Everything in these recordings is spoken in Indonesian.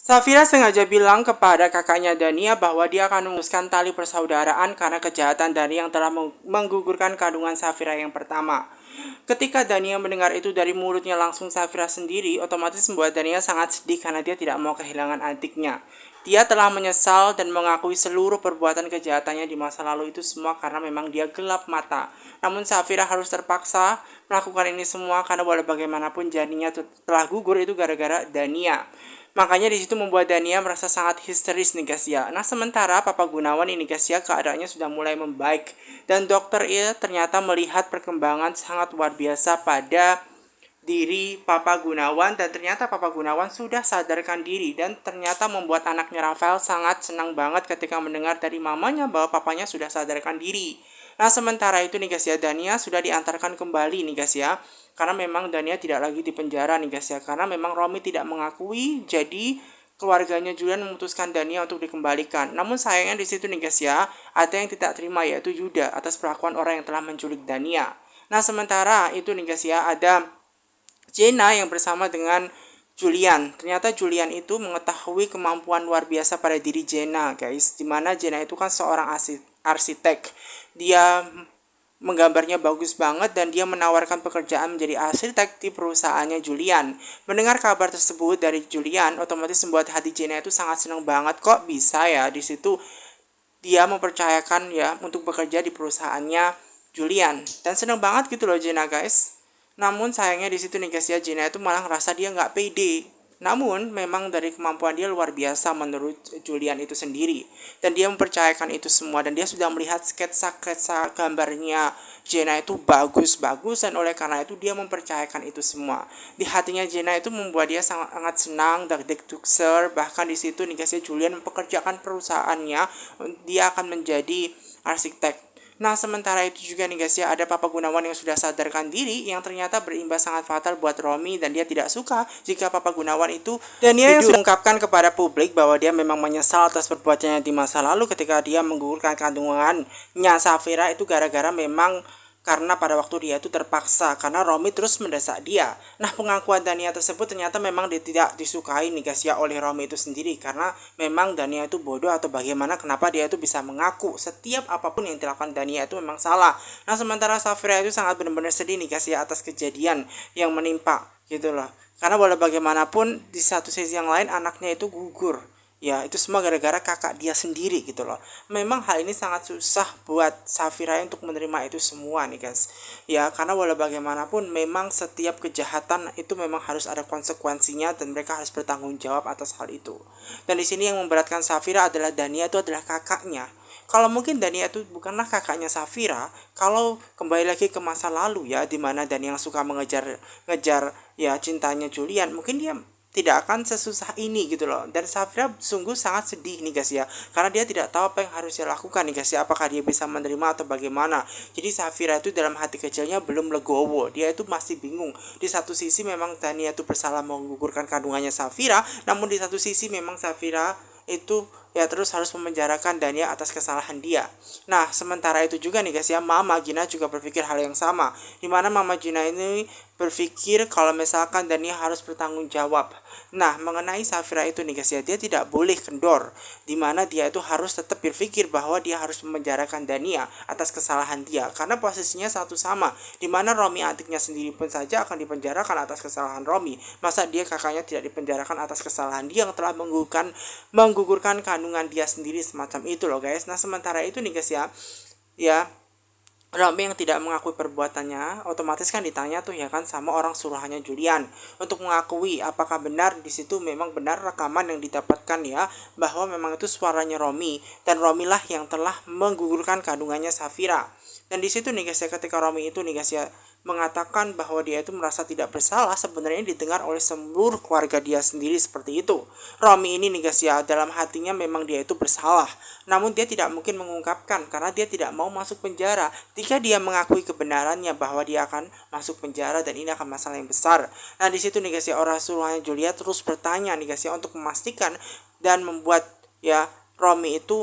Safira sengaja bilang kepada kakaknya Dania bahwa dia akan memutuskan tali persaudaraan karena kejahatan Dania yang telah menggugurkan kandungan Safira yang pertama. Ketika Dania mendengar itu dari mulutnya langsung Safira sendiri, otomatis membuat Dania sangat sedih karena dia tidak mau kehilangan adiknya. Dia telah menyesal dan mengakui seluruh perbuatan kejahatannya di masa lalu itu semua karena memang dia gelap mata. Namun Safira harus terpaksa melakukan ini semua karena walau bagaimanapun janinnya telah gugur itu gara-gara Dania. Makanya di situ membuat Dania merasa sangat histeris nih guys ya. Nah sementara Papa Gunawan ini guys ya keadaannya sudah mulai membaik. Dan dokter ya ternyata melihat perkembangan sangat luar biasa pada diri Papa Gunawan. Dan ternyata Papa Gunawan sudah sadarkan diri. Dan ternyata membuat anaknya Rafael sangat senang banget ketika mendengar dari mamanya bahwa papanya sudah sadarkan diri. Nah sementara itu nih guys ya Dania sudah diantarkan kembali nih guys ya. Karena memang Dania tidak lagi di penjara nih guys ya. Karena memang Romi tidak mengakui, jadi keluarganya Julian memutuskan Dania untuk dikembalikan. Namun sayangnya di situ nih guys ya, ada yang tidak terima yaitu Yuda atas perlakuan orang yang telah menculik Dania. Nah sementara itu nih guys ya, ada Jenna yang bersama dengan Julian. Ternyata Julian itu mengetahui kemampuan luar biasa pada diri Jenna guys. Dimana Jenna itu kan seorang arsitek. Dia menggambarnya bagus banget dan dia menawarkan pekerjaan menjadi arsitek di perusahaannya Julian. Mendengar kabar tersebut dari Julian, otomatis membuat hati Jenna itu sangat senang banget kok bisa ya di situ dia mempercayakan ya untuk bekerja di perusahaannya Julian. Dan senang banget gitu loh Jenna guys. Namun sayangnya di situ nih guys ya Jenna itu malah ngerasa dia nggak pede. Namun memang dari kemampuan dia luar biasa menurut Julian itu sendiri. Dan dia mempercayakan itu semua. Dan dia sudah melihat sketsa-sketsa gambarnya Jenna itu bagus-bagus. Dan oleh karena itu dia mempercayakan itu semua. Di hatinya Jenna itu membuat dia sangat senang, deg-deg bahkan di situ nih guys ya Julian mempekerjakan perusahaannya. Dia akan menjadi arsitek. Nah sementara itu juga nih guys ya ada Papa Gunawan yang sudah sadarkan diri yang ternyata berimbas sangat fatal buat Romi dan dia tidak suka jika Papa Gunawan itu dan dia yang sudah mengungkapkan kepada publik bahwa dia memang menyesal atas perbuatannya di masa lalu ketika dia menggugurkan kandungannya Safira itu gara-gara memang karena pada waktu dia itu terpaksa karena Romi terus mendesak dia. Nah pengakuan Dania tersebut ternyata memang tidak disukai nih guys ya oleh Romi itu sendiri karena memang Dania itu bodoh atau bagaimana kenapa dia itu bisa mengaku setiap apapun yang dilakukan Dania itu memang salah. Nah sementara Safira itu sangat benar-benar sedih nih guys ya atas kejadian yang menimpa gitu loh. Karena walau bagaimanapun di satu sisi yang lain anaknya itu gugur. Ya itu semua gara-gara kakak dia sendiri gitu loh. Memang hal ini sangat susah buat Safira untuk menerima itu semua nih guys. Ya karena walau bagaimanapun memang setiap kejahatan itu memang harus ada konsekuensinya dan mereka harus bertanggung jawab atas hal itu. Dan di sini yang memberatkan Safira adalah Dania itu adalah kakaknya. Kalau mungkin Dania itu bukanlah kakaknya Safira, kalau kembali lagi ke masa lalu ya, dimana Dania yang suka ngejar ya cintanya Julian, mungkin dia tidak akan sesusah ini gitu loh. Dan Safira sungguh sangat sedih nih guys ya karena dia tidak tahu apa yang harus dia lakukan nih guys ya, apakah dia bisa menerima atau bagaimana. Jadi Safira itu dalam hati kecilnya belum legowo, dia itu masih bingung. Di satu sisi memang Dania itu bersalah menggugurkan kandungannya Safira, namun di satu sisi memang Safira itu ya terus harus memenjarakan Dania atas kesalahan dia. Nah sementara itu juga nih guys ya Mama Gina juga berpikir hal yang sama, dimana Mama Gina ini berpikir kalau misalkan Dania harus bertanggung jawab. Nah mengenai Safira itu nih guys ya dia tidak boleh kendor, dimana dia itu harus tetap berpikir bahwa dia harus memenjarakan Dania atas kesalahan dia karena posisinya satu sama, dimana Romi adiknya sendiri pun saja akan dipenjarakan atas kesalahan Romi. Masa dia kakaknya tidak dipenjarakan atas kesalahan dia yang telah menggugurkan kandungan dia sendiri semacam itu loh guys. Nah sementara itu nih guys ya Romi yang tidak mengakui perbuatannya otomatis kan ditanya tuh ya kan sama orang suruhannya Julian untuk mengakui apakah benar di situ memang benar rekaman yang didapatkan ya bahwa memang itu suaranya Romi dan Romi lah yang telah menggugurkan kandungannya Safira. Dan di situ nih guys ya ketika Romi itu nih guys ya mengatakan bahwa dia itu merasa tidak bersalah, sebenarnya didengar oleh seluruh keluarga dia sendiri seperti itu. Romi ini nih guys ya dalam hatinya memang dia itu bersalah, namun dia tidak mungkin mengungkapkan karena dia tidak mau masuk penjara. Jika dia mengakui kebenarannya bahwa dia akan masuk penjara dan ini akan masalah yang besar. Nah di situ nih guys ya orang suruhannya Julia terus bertanya nih guys ya untuk memastikan dan membuat ya Romi itu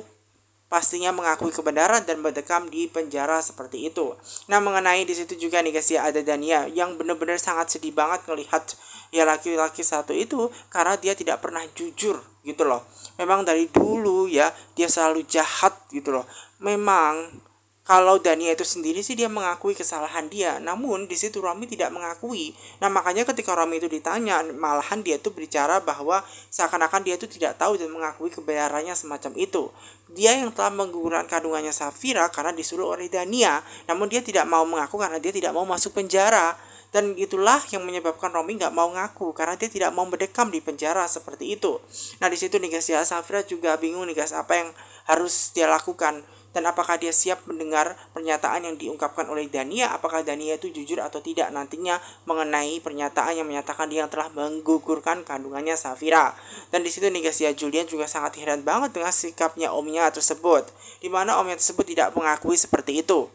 pastinya mengakui kebenaran dan mendekam di penjara seperti itu. Nah, mengenai di situ juga nih guys ya, ada Dania yang benar-benar sangat sedih banget ngelihat ya laki-laki satu itu karena dia tidak pernah jujur gitu loh. Memang dari dulu ya dia selalu jahat gitu loh. Memang kalau Dania itu sendiri sih dia mengakui kesalahan dia, namun di situ Romi tidak mengakui. Nah, makanya ketika Romi itu ditanya, malahan dia itu berbicara bahwa seakan-akan dia itu tidak tahu dan mengakui kebenarannya semacam itu. Dia yang telah menggugurkan kandungannya Safira karena disuruh oleh Dania, namun dia tidak mau mengaku karena dia tidak mau masuk penjara. Dan itulah yang menyebabkan Romi nggak mau ngaku karena dia tidak mau mendekam di penjara seperti itu. Nah, di situ nih guys ya, Safira juga bingung nih guys apa yang harus dia lakukan. Dan apakah dia siap mendengar pernyataan yang diungkapkan oleh Dania? Apakah Dania itu jujur atau tidak nantinya mengenai pernyataan yang menyatakan dia yang telah menggugurkan kandungannya Safira. Dan di situ nih guys ya, Julian juga sangat heran banget dengan sikapnya omnya tersebut, di mana omnya tersebut tidak mengakui seperti itu.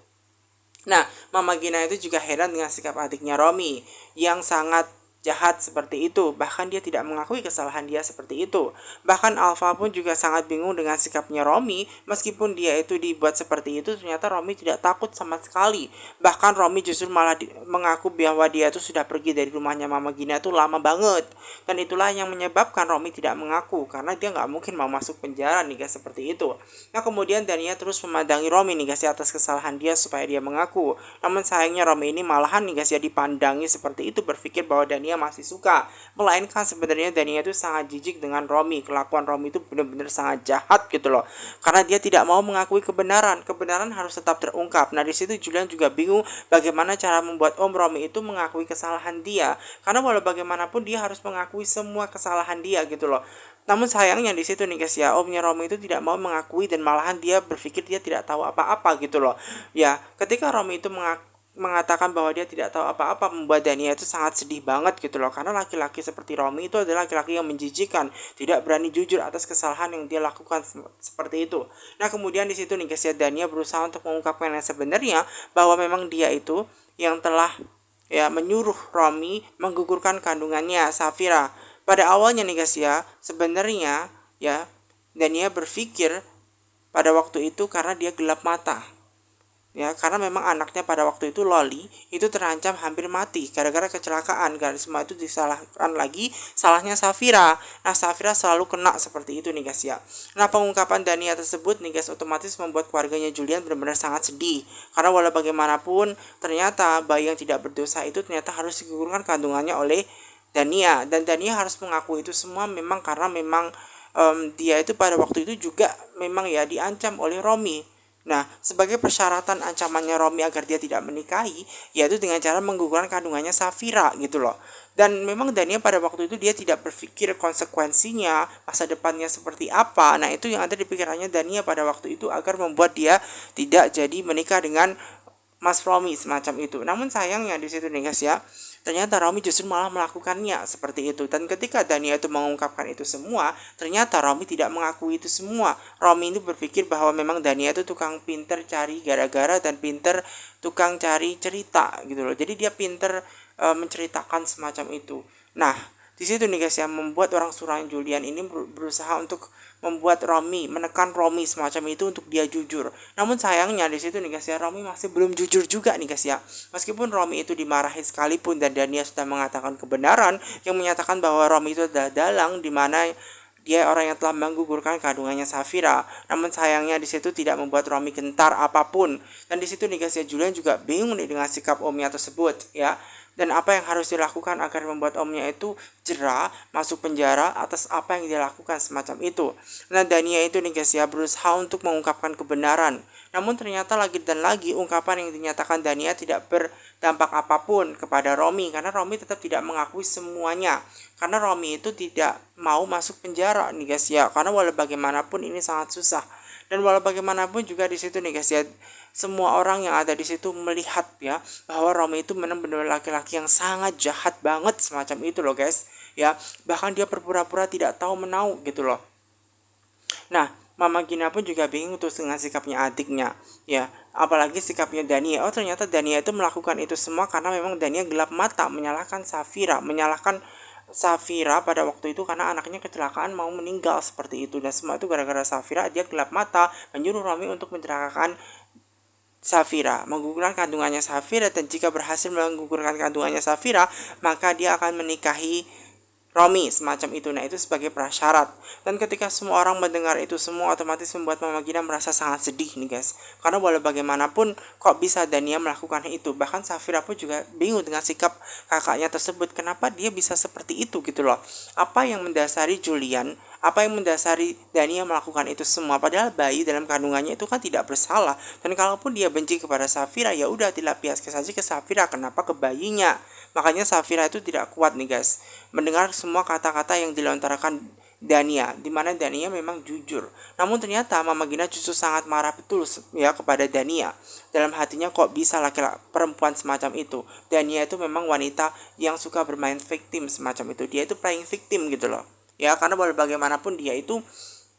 Nah, Mama Gina itu juga heran dengan sikap adiknya Romi yang sangat jahat seperti itu. Bahkan dia tidak mengakui kesalahan dia seperti itu. Bahkan Alfa pun juga sangat bingung dengan sikapnya Romi. Meskipun dia itu dibuat seperti itu, ternyata Romi tidak takut sama sekali. Bahkan Romi justru malah mengaku bahwa dia itu sudah pergi dari rumahnya Mama Gina itu lama banget. Dan itulah yang menyebabkan Romi tidak mengaku, karena dia nggak mungkin mau masuk penjara nih guys, seperti itu. Nah, kemudian Dania terus memandangi Romi nih guys ya atas kesalahan dia supaya dia mengaku. Namun sayangnya Romi ini malahan nih guys ya dipandangi seperti itu, berpikir bahwa Dania masih suka. Melainkan sebenarnya Dania itu sangat jijik dengan Romi. Kelakuan Romi itu benar-benar sangat jahat gitu loh. Karena dia tidak mau mengakui kebenaran. Kebenaran harus tetap terungkap. Nah, di situ Julian juga bingung bagaimana cara membuat Om Romi itu mengakui kesalahan dia. Karena walau bagaimanapun dia harus mengakui semua kesalahan dia gitu loh. Namun sayangnya di situ nih guys ya, omnya Romi itu tidak mau mengakui dan malahan dia berpikir dia tidak tahu apa-apa gitu loh. Ya, ketika Romi itu mengatakan bahwa dia tidak tahu apa-apa, membuat Dania itu sangat sedih banget gitu loh, karena laki-laki seperti Romi itu adalah laki-laki yang menjijikan, tidak berani jujur atas kesalahan yang dia lakukan seperti itu. Nah, kemudian di situ nih guys ya, Dania berusaha untuk mengungkapkan yang sebenarnya, bahwa memang dia itu yang telah ya menyuruh Romi menggugurkan kandungannya Safira. Pada awalnya nih guys ya, sebenarnya ya Dania berpikir pada waktu itu karena dia gelap mata. Ya, karena memang anaknya pada waktu itu Loli itu terancam hampir mati gara-gara kecelakaan. Karena semua itu disalahkan lagi, salahnya Safira. Nah, Safira selalu kena seperti itu nih guys ya. Nah, pengungkapan Dania tersebut nih guys otomatis membuat keluarganya Julian benar-benar sangat sedih. Karena walau bagaimanapun ternyata bayi yang tidak berdosa itu ternyata harus digugurkan kandungannya oleh Dania. Dan Dania harus mengakui itu semua memang karena memang dia itu pada waktu itu juga memang ya diancam oleh Romi. Nah, sebagai persyaratan ancamannya Romi agar dia tidak menikahi, yaitu dengan cara menggugurkan kandungannya Safira gitu loh. Dan memang Dania pada waktu itu dia tidak berpikir konsekuensinya, masa depannya seperti apa. Nah, itu yang ada di pikirannya Dania pada waktu itu agar membuat dia tidak jadi menikah dengan Mas Romi semacam itu. Namun sayangnya di situ nih guys ya, ternyata Romi justru malah melakukannya seperti itu. Dan ketika Dania itu mengungkapkan itu semua, ternyata Romi tidak mengakui itu semua. Romi itu berpikir bahwa memang Dania itu tukang pinter cari gara-gara dan pinter tukang cari cerita gitu loh. Jadi dia pinter menceritakan semacam itu. Nah, di situ nih guys yang membuat orang suruhan Julian ini berusaha untuk membuat Romi, menekan Romi semacam itu untuk dia jujur. Namun sayangnya di situ nih guys ya, Romi masih belum jujur juga nih guys ya. Meskipun Romi itu dimarahi sekalipun dan Dania sudah mengatakan kebenaran yang menyatakan bahwa Romi itu adalah dalang di mana dia orang yang telah menggugurkan kandungannya Safira. Namun sayangnya di situ tidak membuat Romi gentar apapun. Dan di situ nih guys ya, Julian juga bingung nih dengan sikap omnya tersebut ya. Dan apa yang harus dilakukan agar membuat omnya itu jera, masuk penjara atas apa yang dia lakukan semacam itu. Nah, Dania itu nih guys ya berusaha untuk mengungkapkan kebenaran. Namun ternyata lagi dan lagi ungkapan yang dinyatakan Dania tidak berdampak apapun kepada Romi. Karena Romi tetap tidak mengakui semuanya. Karena Romi itu tidak mau masuk penjara nih guys ya. Karena walau bagaimanapun ini sangat susah. Dan walau bagaimanapun juga di situ nih guys ya, semua orang yang ada di situ melihat ya bahwa Romi itu benar-benar laki-laki yang sangat jahat banget semacam itu loh guys ya. Bahkan dia berpura-pura tidak tahu menau gitu loh. Nah, Mama Gina pun juga bingung tuh dengan sikapnya adiknya ya, apalagi sikapnya Dania. Oh, ternyata Dania itu melakukan itu semua karena memang Dania gelap mata menyalahkan Safira, menyalahkan Safira pada waktu itu karena anaknya kecelakaan mau meninggal seperti itu, dan semua itu gara-gara Safira. Dia gelap mata menyuruh Romi untuk mencelakakan Safira, menggugurkan kandungannya Safira, dan jika berhasil menggugurkan kandungannya Safira, maka dia akan menikahi Romi semacam itu. Nah, itu sebagai prasyarat. Dan ketika semua orang mendengar itu semua, otomatis membuat Mama Gina merasa sangat sedih nih guys. Karena walau bagaimanapun kok bisa Dania melakukan itu. Bahkan Safira pun juga bingung dengan sikap kakaknya tersebut. Kenapa dia bisa seperti itu gitu loh. Apa yang mendasari Julian, apa yang mendasari Dania melakukan itu semua, padahal bayi dalam kandungannya itu kan tidak bersalah. Dan kalaupun dia benci kepada Safira, ya udah dilampiaskan saja ke Safira, kenapa ke bayinya. Makanya Safira itu tidak kuat nih guys mendengar semua kata-kata yang dilontarkan Dania, dimana Dania memang jujur. Namun ternyata Mama Gina justru sangat marah betul ya kepada Dania. Dalam hatinya, kok bisa laki-laki perempuan semacam itu. Dania itu memang wanita yang suka bermain victim semacam itu. Dia itu playing victim gitu loh. Ya, karena bagaimanapun dia itu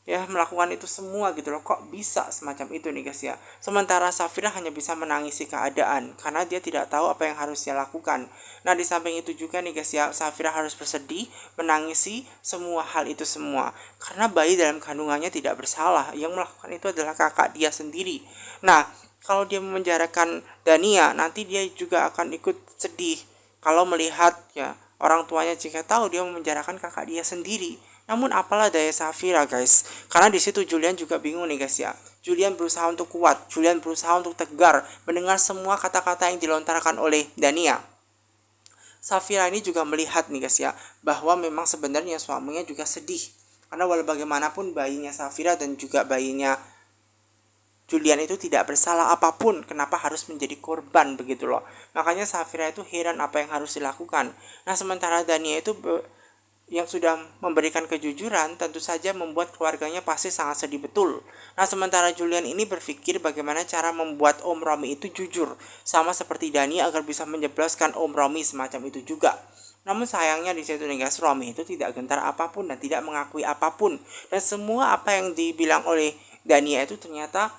ya melakukan itu semua gitu loh. Kok bisa semacam itu nih guys ya. Sementara Safira hanya bisa menangisi keadaan karena dia tidak tahu apa yang harus dia lakukan. Nah, di samping itu juga nih guys ya, Safira harus bersedih menangisi semua hal itu semua karena bayi dalam kandungannya tidak bersalah. Yang melakukan itu adalah kakak dia sendiri. Nah, kalau dia memenjarakan Dania, nanti dia juga akan ikut sedih kalau melihat ya orang tuanya jika tahu dia memenjarakan kakak dia sendiri. Namun apalah daya Safira guys, karena di situ Julian juga bingung nih guys ya. Julian berusaha untuk kuat, Julian berusaha untuk tegar mendengar semua kata-kata yang dilontarkan oleh Dania. Safira ini juga melihat nih guys ya, bahwa memang sebenarnya suaminya juga sedih. Karena walau bagaimanapun bayinya Safira dan juga bayinya Julian itu tidak bersalah apapun, kenapa harus menjadi korban begitu loh. Makanya Safira itu heran apa yang harus dilakukan. Nah, sementara Dania itu yang sudah memberikan kejujuran tentu saja membuat keluarganya pasti sangat sedih betul. Nah, sementara Julian ini berpikir bagaimana cara membuat Om Romi itu jujur, sama seperti Dani agar bisa menjebloskan Om Romi semacam itu juga. Namun sayangnya di situ nih guys, Romi itu tidak gentar apapun dan tidak mengakui apapun. Dan semua apa yang dibilang oleh Dania itu ternyata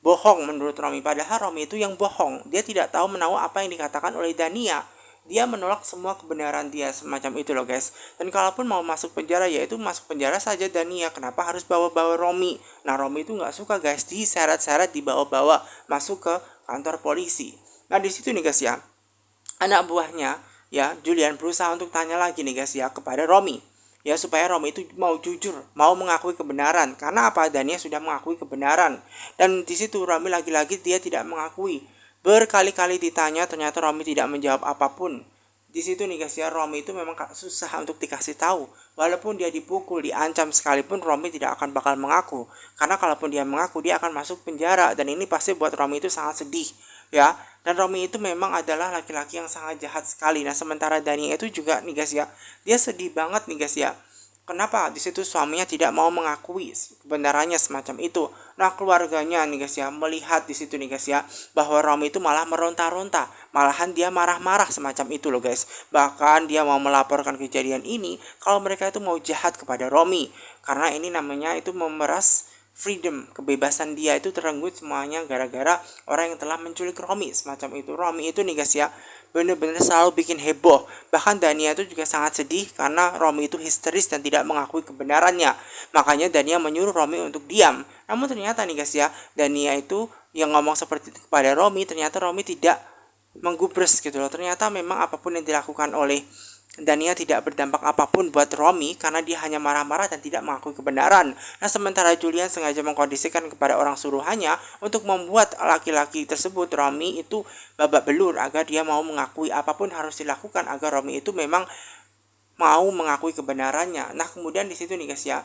bohong menurut Romi. Padahal Romi itu yang bohong. Dia tidak tahu menahu apa yang dikatakan oleh Dania. Dia menolak semua kebenaran dia semacam itu loh guys. Dan kalaupun mau masuk penjara, ya itu masuk penjara saja Dania. Kenapa harus bawa-bawa Romi? Nah, Romi itu nggak suka guys diseret-seret dibawa-bawa masuk ke kantor polisi. Nah, di situ nih guys ya, anak buahnya ya Julian berusaha untuk tanya lagi nih guys ya kepada Romi. Ya, supaya Romi itu mau jujur, mau mengakui kebenaran. Karena apa? Dania sudah mengakui kebenaran. Dan di situ Romi lagi-lagi dia tidak mengakui. Berkali-kali ditanya, ternyata Romi tidak menjawab apapun. Di situ nih guys ya, Romi itu memang susah untuk dikasih tahu. Walaupun dia dipukul, diancam sekalipun, Romi tidak akan bakal mengaku. Karena kalaupun dia mengaku, dia akan masuk penjara. Dan ini pasti buat Romi itu sangat sedih. Ya, dan Romi itu memang adalah laki-laki yang sangat jahat sekali. Nah, sementara Dania itu juga nih guys ya, dia sedih banget nih guys ya. Kenapa di situ suaminya tidak mau mengakui kebenarannya semacam itu. Nah, keluarganya nih guys ya melihat di situ nih guys ya bahwa Romi itu malah meronta-ronta, malahan dia marah-marah semacam itu loh guys. Bahkan dia mau melaporkan kejadian ini kalau mereka itu mau jahat kepada Romi, karena ini namanya itu memeras freedom, kebebasan dia itu terenggut semuanya gara-gara orang yang telah menculik Romi semacam itu. Romi itu nih guys ya bener-bener selalu bikin heboh. Bahkan Dania itu juga sangat sedih karena Romi itu histeris dan tidak mengakui kebenarannya. Makanya Dania menyuruh Romi untuk diam. Namun ternyata nih guys ya, Dania itu yang ngomong seperti itu kepada Romi, ternyata Romi tidak menggubres gitu loh. Ternyata memang apapun yang dilakukan oleh Dania tidak berdampak apapun buat Romi karena dia hanya marah-marah dan tidak mengakui kebenaran. Nah, sementara Julian sengaja mengkondisikan kepada orang suruhannya untuk membuat laki-laki tersebut, Romi, itu babak belur agar dia mau mengakui apapun harus dilakukan agar Romi itu memang mau mengakui kebenarannya. Nah, kemudian di situ nih guys ya,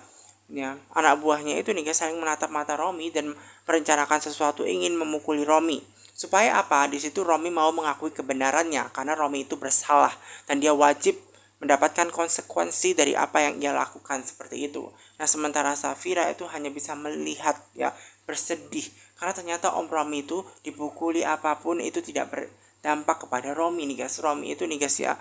anak buahnya itu nih guys saling menatap mata Romi dan merencanakan sesuatu ingin memukuli Romi. Supaya apa? Di situ Romi mau mengakui kebenarannya karena Romi itu bersalah dan dia wajib mendapatkan konsekuensi dari apa yang ia lakukan seperti itu. Nah, sementara Safira itu hanya bisa melihat ya, bersedih karena ternyata Om Romi itu dipukuli apapun itu tidak berdampak kepada Romi nih guys. Romi itu nih guys ya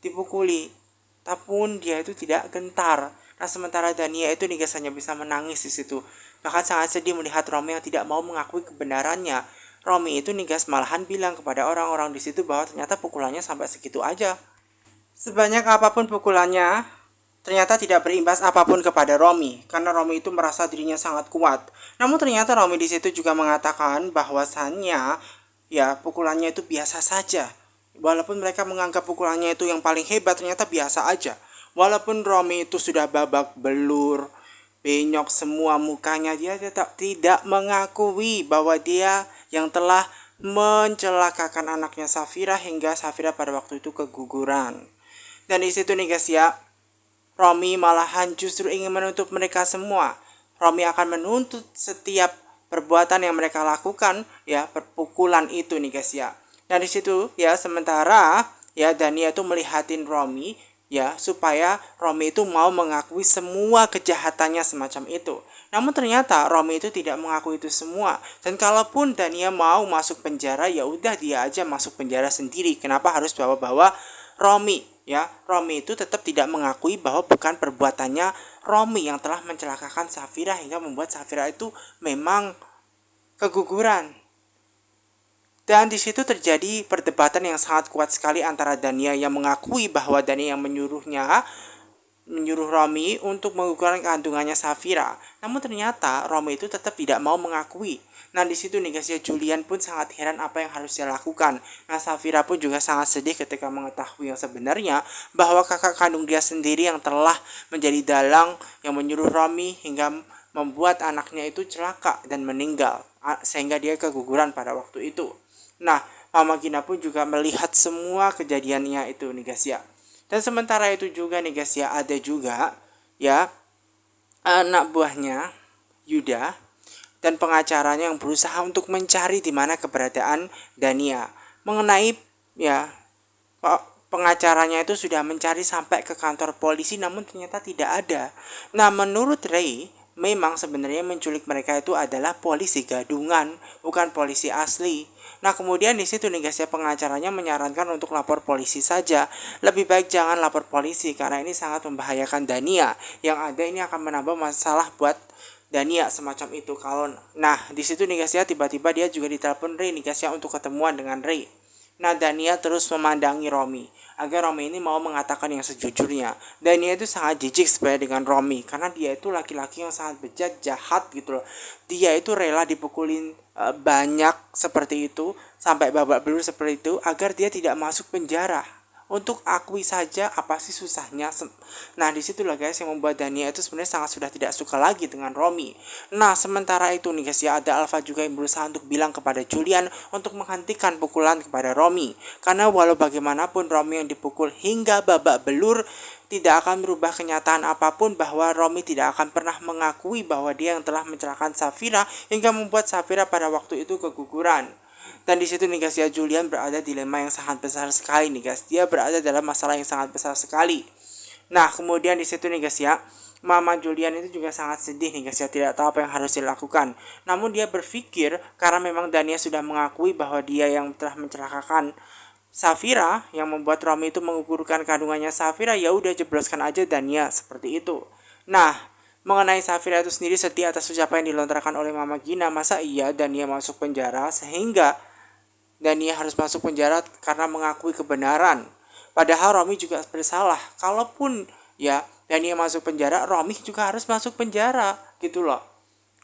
dipukuli, tapi dia itu tidak gentar. Nah, sementara Dania itu nih guys hanya bisa menangis di situ. Bahkan sangat sedih melihat Romi yang tidak mau mengakui kebenarannya. Romi itu nih guys malahan bilang kepada orang-orang di situ bahwa ternyata pukulannya sampai segitu aja. Sebanyak apapun pukulannya, ternyata tidak berimbas apapun kepada Romi, karena Romi itu merasa dirinya sangat kuat. Namun ternyata Romi di situ juga mengatakan bahwasannya, ya pukulannya itu biasa saja. Walaupun mereka menganggap pukulannya itu yang paling hebat, ternyata biasa aja. Walaupun Romi itu sudah babak belur, benyok semua mukanya, dia tetap tidak mengakui bahwa dia yang telah mencelakakan anaknya Safira hingga Safira pada waktu itu keguguran. Dan di situ nih guys ya, Romi malahan justru ingin menuntut mereka semua. Romi akan menuntut setiap perbuatan yang mereka lakukan, ya, perpukulan itu nih guys ya. Dan di situ ya, sementara ya Dania itu melihatin Romi, ya, supaya Romi itu mau mengakui semua kejahatannya semacam itu. Namun ternyata Romi itu tidak mengakui itu semua. Dan kalaupun Dania mau masuk penjara, ya udah dia aja masuk penjara sendiri. Kenapa harus bawa-bawa Romi? Ya, Romi itu tetap tidak mengakui bahwa bukan perbuatannya Romi yang telah mencelakakan Safira hingga membuat Safira itu memang keguguran. Dan di situ terjadi perdebatan yang sangat kuat sekali antara Dania yang mengakui bahwa Dania yang menyuruh Romi untuk menggugurkan kandungannya Safira. Namun ternyata Romi itu tetap tidak mau mengakui. Nah di situ nih guys ya, Julian pun sangat heran apa yang harus dia lakukan. Nah Safira pun juga sangat sedih ketika mengetahui yang sebenarnya bahwa kakak kandung dia sendiri yang telah menjadi dalang yang menyuruh Romi hingga membuat anaknya itu celaka dan meninggal sehingga dia keguguran pada waktu itu. Nah, Mama Gina pun juga melihat semua kejadiannya itu nih guys ya. Dan sementara itu juga nih guys ya, ada juga ya anak buahnya Yuda dan pengacaranya yang berusaha untuk mencari di mana keberadaan Dania. Mengenai ya pengacaranya itu sudah mencari sampai ke kantor polisi namun ternyata tidak ada. Nah, menurut Ray, memang sebenarnya menculik mereka itu adalah polisi gadungan, bukan polisi asli. Nah kemudian di situ nih guys ya, pengacaranya menyarankan untuk lapor polisi saja. Lebih baik jangan lapor polisi karena ini sangat membahayakan Dania. Yang ada ini akan menambah masalah buat Dania semacam itu. Nah di situ nih guys ya, tiba-tiba dia juga ditelepon Ray nih guys ya untuk ketemuan dengan Ray. Nah Dania terus memandangi Romi agar Romi ini mau mengatakan yang sejujurnya. Dania itu sangat jijik sebenarnya dengan Romi karena dia itu laki-laki yang sangat bejat, jahat gitu loh. Dia itu rela dipukulin banyak seperti itu sampai babak belur seperti itu agar dia tidak masuk penjara. Untuk akui saja apa sih susahnya. Nah disitulah guys yang membuat Dania itu sebenarnya sangat sudah tidak suka lagi dengan Romi. Nah sementara itu nih guys ya, ada Alpha juga yang berusaha untuk bilang kepada Julian untuk menghentikan pukulan kepada Romi. Karena walau bagaimanapun Romi yang dipukul hingga babak belur tidak akan merubah kenyataan apapun bahwa Romi tidak akan pernah mengakui bahwa dia yang telah mencelakakan Safira hingga membuat Safira pada waktu itu keguguran. Dan di situ nih guys ya, Julian berada di dilema yang sangat besar sekali nih guys. Dia berada dalam masalah yang sangat besar sekali. Nah kemudian di situ nih guys ya, Mama Julian itu juga sangat sedih nih guys ya, tidak tahu apa yang harus dilakukan. Namun dia berpikir karena memang Dania sudah mengakui bahwa dia yang telah mencelakakan Safira, yang membuat Romi itu menggugurkan kandungannya Safira, ya udah jebloskan aja Dania seperti itu. Nah, mengenai Safira itu sendiri sedih atas ucapan yang dilontarkan oleh Mama Gina. Masa iya Dania masuk penjara sehingga Dania harus masuk penjara karena mengakui kebenaran. Padahal Romi juga bersalah. Kalaupun ya Dania masuk penjara, Romi juga harus masuk penjara gitu loh.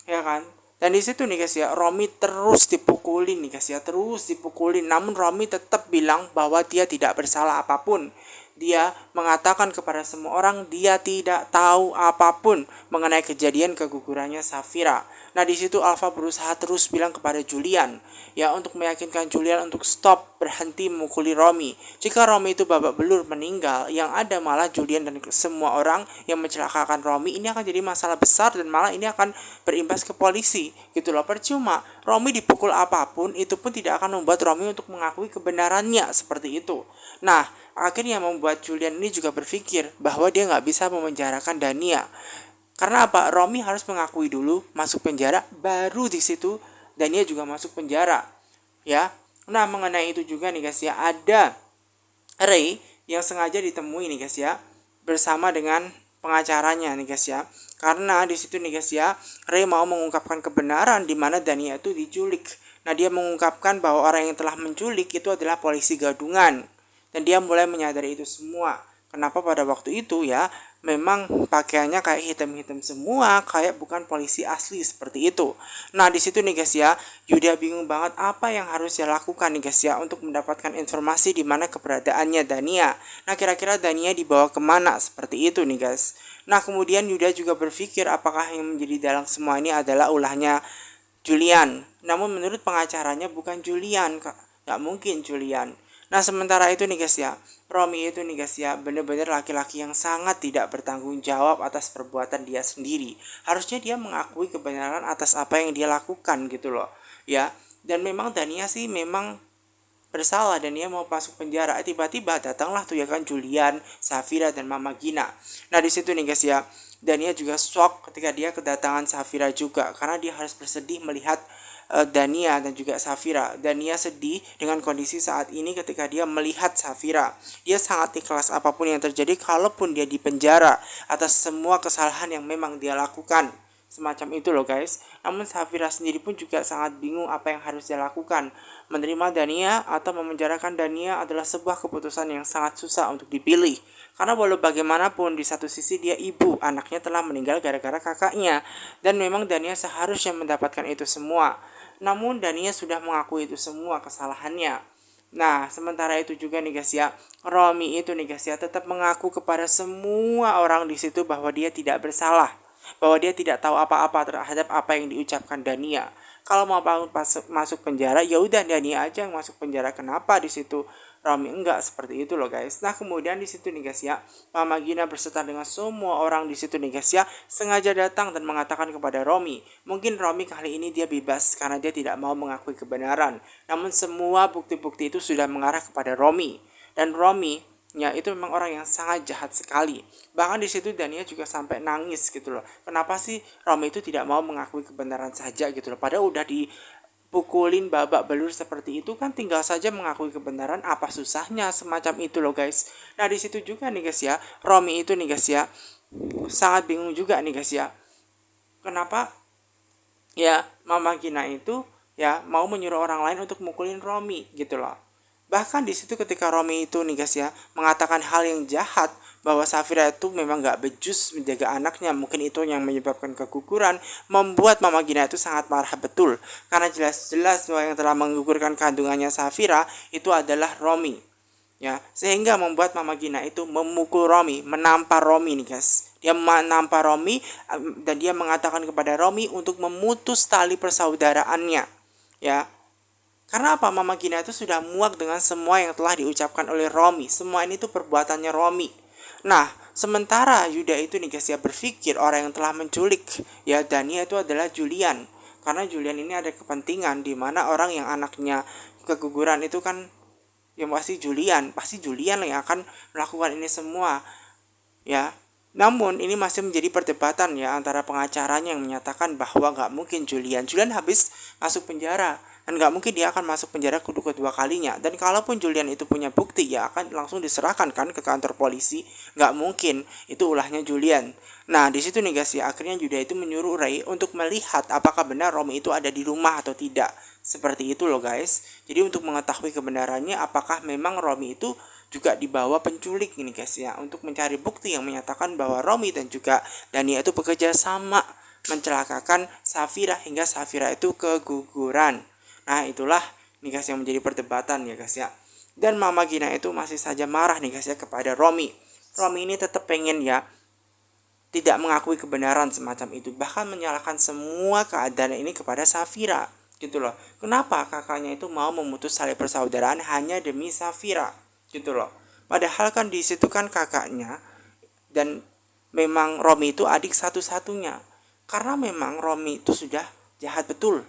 Ya kan? Dan di situ nih guys ya, Romi terus dipukulin nih guys ya, terus dipukulin. Namun Romi tetap bilang bahwa dia tidak bersalah apapun. Dia mengatakan kepada semua orang dia tidak tahu apapun mengenai kejadian kegugurannya Safira. Nah di situ Alpha berusaha terus bilang kepada Julian ya untuk meyakinkan Julian untuk stop, berhenti memukuli Romi. Jika Romi itu babak belur meninggal, yang ada malah Julian dan semua orang yang mencelakakan Romi ini akan jadi masalah besar dan malah ini akan berimbas ke polisi gitu loh. Percuma Romi dipukul apapun itu pun tidak akan membuat Romi untuk mengakui kebenarannya seperti itu. Nah akhirnya membuat Julian ini juga berpikir bahwa dia nggak bisa memenjarakan Dania. Karena apa? Romi harus mengakui dulu masuk penjara, baru di situ Dania juga masuk penjara. Ya. Nah, mengenai itu juga nih guys ya, ada Ray yang sengaja ditemui nih guys ya bersama dengan pengacaranya nih guys ya. Karena di situ nih guys ya, Ray mau mengungkapkan kebenaran di mana Dania itu diculik. Nah, dia mengungkapkan bahwa orang yang telah menculik itu adalah polisi gadungan. Dan dia mulai menyadari itu semua. Kenapa pada waktu itu ya memang pakaiannya kayak hitam-hitam semua, kayak bukan polisi asli seperti itu. Nah, di situ nih guys ya, Yuda bingung banget apa yang harus dia lakukan nih guys ya untuk mendapatkan informasi di mana keberadaannya Dania. Nah, kira-kira Dania dibawa kemana seperti itu nih guys. Nah, kemudian Yuda juga berpikir apakah yang menjadi dalang semua ini adalah ulahnya Julian. Namun menurut pengacaranya bukan Julian, Kak. Nggak mungkin Julian. Nah, sementara itu nih guys ya, Romi itu nih guys ya, bener-bener laki-laki yang sangat tidak bertanggung jawab atas perbuatan dia sendiri. Harusnya dia mengakui kebenaran atas apa yang dia lakukan gitu loh. Ya, dan memang Dania sih memang bersalah dan dia mau masuk penjara. Tiba-tiba datanglah tuh ya kan Julian, Safira dan Mama Gina. Nah, di situ nih guys ya, Dania juga shock ketika dia kedatangan Safira juga karena dia harus bersedih melihat Dania dan juga Safira. Dania sedih dengan kondisi saat ini ketika dia melihat Safira. Dia sangat ikhlas apapun yang terjadi kalaupun dia di penjara atas semua kesalahan yang memang dia lakukan. Semacam itu loh guys. Namun Safira sendiri pun juga sangat bingung apa yang harus dia lakukan. Menerima Dania atau memenjarakan Dania adalah sebuah keputusan yang sangat susah untuk dipilih. Karena walau bagaimanapun di satu sisi dia ibu, anaknya telah meninggal gara-gara kakaknya. Dan memang Dania seharusnya mendapatkan itu semua. Namun Dania sudah mengakui itu semua kesalahannya. Nah, sementara itu juga nih guys ya, Romi itu nih guys ya tetap mengaku kepada semua orang di situ bahwa dia tidak bersalah, bahwa dia tidak tahu apa-apa terhadap apa yang diucapkan Dania. Kalau mau masuk penjara, ya udah Dania aja yang masuk penjara. Kenapa di situ Romi enggak seperti itu loh guys. Nah, kemudian di situ nih guys ya, Mama Gina berserta dengan semua orang di situ nih guys ya, sengaja datang dan mengatakan kepada Romi, mungkin Romi kali ini dia bebas karena dia tidak mau mengakui kebenaran. Namun semua bukti-bukti itu sudah mengarah kepada Romi. Dan Romi ya itu memang orang yang sangat jahat sekali. Bahkan di situ Dania juga sampai nangis gitu loh. Kenapa sih Romi itu tidak mau mengakui kebenaran saja gitu loh. Padahal udah dipukulin babak belur seperti itu kan, tinggal saja mengakui kebenaran, apa susahnya, semacam itu loh guys. Nah, di situ juga nih guys ya, Romi itu nih guys ya sangat bingung juga nih guys ya. Kenapa ya Mama Gina itu ya mau menyuruh orang lain untuk mukulin Romi gitu loh. Bahkan di situ ketika Romi itu nih guys ya mengatakan hal yang jahat bahwa Safira itu memang gak becus menjaga anaknya, mungkin itu yang menyebabkan keguguran, membuat Mama Gina itu sangat marah betul. Karena jelas-jelas bahwa yang telah menggugurkan kandungannya Safira itu adalah Romi. Ya, sehingga membuat Mama Gina itu memukul Romi, menampar Romi nih guys. Dia menampar Romi dan dia mengatakan kepada Romi untuk memutus tali persaudaraannya. Ya, karena apa? Mama Gina itu sudah muak dengan semua yang telah diucapkan oleh Romi. Semua ini tuh perbuatannya Romi. Nah, sementara Yuda itu nih guys ya berpikir orang yang telah menculik ya Dania itu adalah Julian. Karena Julian ini ada kepentingan di mana orang yang anaknya keguguran itu kan ya pasti Julian yang akan melakukan ini semua. Ya, namun ini masih menjadi perdebatan ya antara pengacaranya yang menyatakan bahwa nggak mungkin Julian habis masuk penjara dan nggak mungkin dia akan masuk penjara kedua kalinya. Dan kalaupun Julian itu punya bukti ya akan langsung diserahkan kan ke kantor polisi. Nggak mungkin itu ulahnya Julian. Nah, di situ nih guys ya akhirnya Juda itu menyuruh Ray untuk melihat apakah benar Romi itu ada di rumah atau tidak. Seperti itu loh guys. Jadi untuk mengetahui kebenarannya apakah memang Romi itu juga dibawa penculik ini guys ya, untuk mencari bukti yang menyatakan bahwa Romi dan juga Dania itu bekerja sama mencelakakan Safira hingga Safira itu keguguran. Nah, itulah nih guys yang menjadi perdebatan ya guys ya. Dan Mama Gina itu masih saja marah nih guys ya kepada Romi. Romi ini tetap pengen ya tidak mengakui kebenaran semacam itu, bahkan menyalahkan semua keadaan ini kepada Safira gitu loh. Kenapa kakaknya itu mau memutus tali persaudaraan hanya demi Safira gitu loh. Padahal kan di situ kan kakaknya dan memang Romi itu adik satu-satunya. Karena memang Romi itu sudah jahat betul.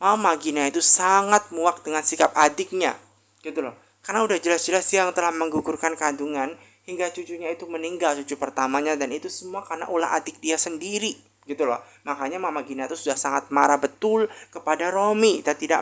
Mama Gina itu sangat muak dengan sikap adiknya gitu loh. Karena udah jelas-jelas yang telah menggugurkan kandungan hingga cucunya itu meninggal, cucu pertamanya, dan itu semua karena ulah adik dia sendiri gitu loh. Makanya Mama Gina itu sudah sangat marah betul kepada Romi dan tidak